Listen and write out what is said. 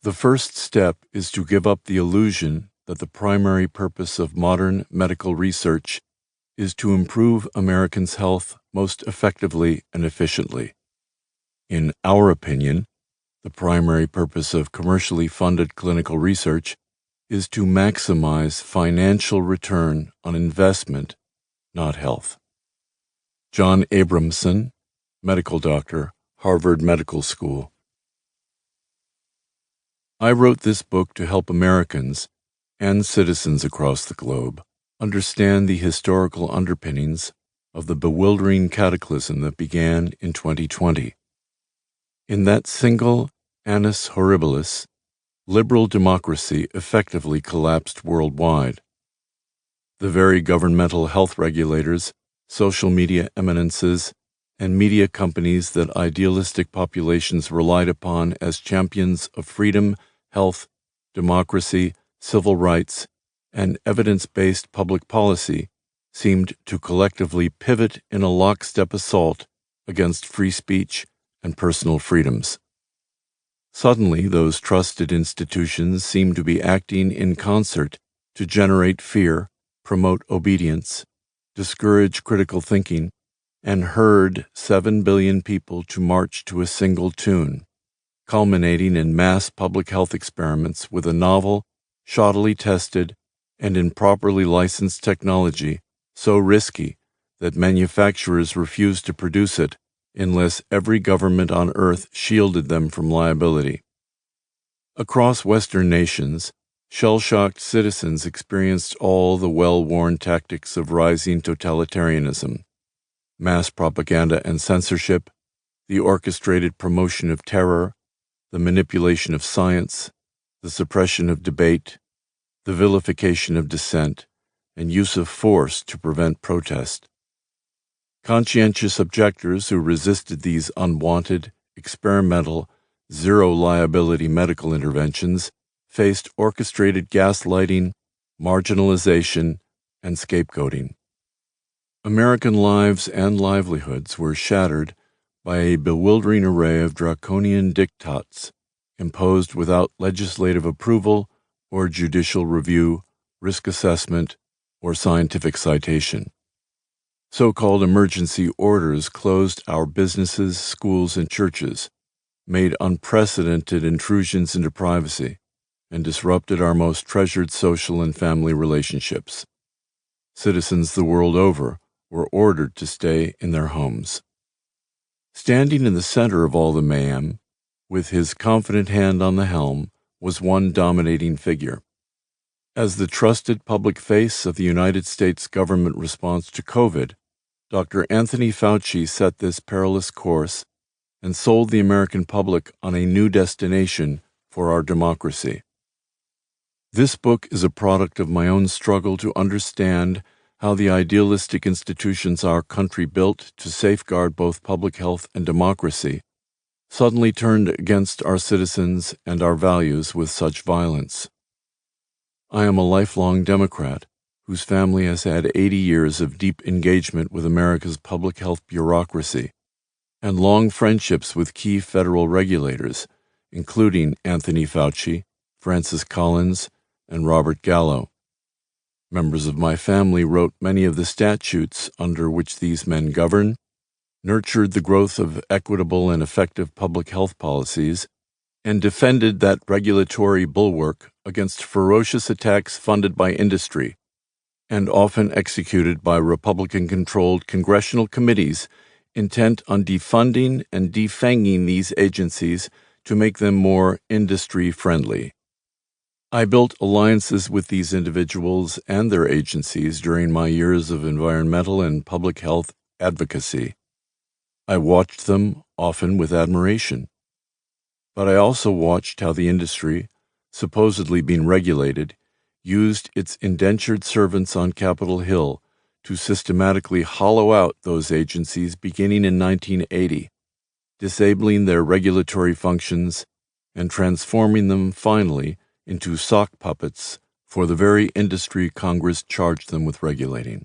The first step is to give up the illusion that the primary purpose of modern medical research is to improve Americans' health most effectively and efficiently. In our opinion, the primary purpose of commercially funded clinical research is to maximize financial return on investment, not health. John Abramson, medical doctor, Harvard Medical School. I wrote this book to help Americans and citizens across the globe understand the historical underpinnings of the bewildering cataclysm that began in 2020. In that single annus horribilis, liberal democracy effectively collapsed worldwide. The very governmental health regulators, social media eminences, and media companies that idealistic populations relied upon as champions of freedom, health, democracy, civil rights, and evidence-based public policy seemed to collectively pivot in a lockstep assault against free speech and personal freedoms. Suddenly, those trusted institutions seemed to be acting in concert to generate fear, promote obedience, discourage critical thinking, and herd 7 billion people to march to a single tune, culminating in mass public health experiments with a novel, shoddily tested, and improperly licensed technology so risky that manufacturers refused to produce it unless every government on earth shielded them from liability. Across Western nations, shell-shocked citizens experienced all the well-worn tactics of rising totalitarianism: mass propaganda and censorship, the orchestrated promotion of terror, the manipulation of science, the suppression of debate, the vilification of dissent, and use of force to prevent protest. Conscientious objectors who resisted these unwanted, experimental, zero-liability medical interventions faced orchestrated gaslighting, marginalization, and scapegoating. American lives and livelihoods were shattered by a bewildering array of draconian diktats imposed without legislative approval or judicial review, risk assessment, or scientific citation. So-called emergency orders closed our businesses, schools, and churches, made unprecedented intrusions into privacy, and disrupted our most treasured social and family relationships. Citizens the world over were ordered to stay in their homes. Standing in the center of all the mayhem, with his confident hand on the helm, was one dominating figure. As the trusted public face of the United States government response to COVID, Dr. Anthony Fauci set this perilous course and sold the American public on a new destination for our democracy. This book is a product of my own struggle to understand how the idealistic institutions our country built to safeguard both public health and democracy suddenly turned against our citizens and our values with such violence. I am a lifelong Democrat whose family has had 80 years of deep engagement with America's public health bureaucracy and long friendships with key federal regulators, including Anthony Fauci, Francis Collins, and Robert Gallo. Members of my family wrote many of the statutes under which these men govern, nurtured the growth of equitable and effective public health policies, and defended that regulatory bulwark against ferocious attacks funded by industry and often executed by Republican-controlled congressional committees intent on defunding and defanging these agencies to make them more industry-friendly. I built alliances with these individuals and their agencies during my years of environmental and public health advocacy. I watched them, often with admiration. But I also watched how the industry, supposedly being regulated, used its indentured servants on Capitol Hill to systematically hollow out those agencies beginning in 1980, disabling their regulatory functions and transforming them finally into sock puppets for the very industry Congress charged them with regulating.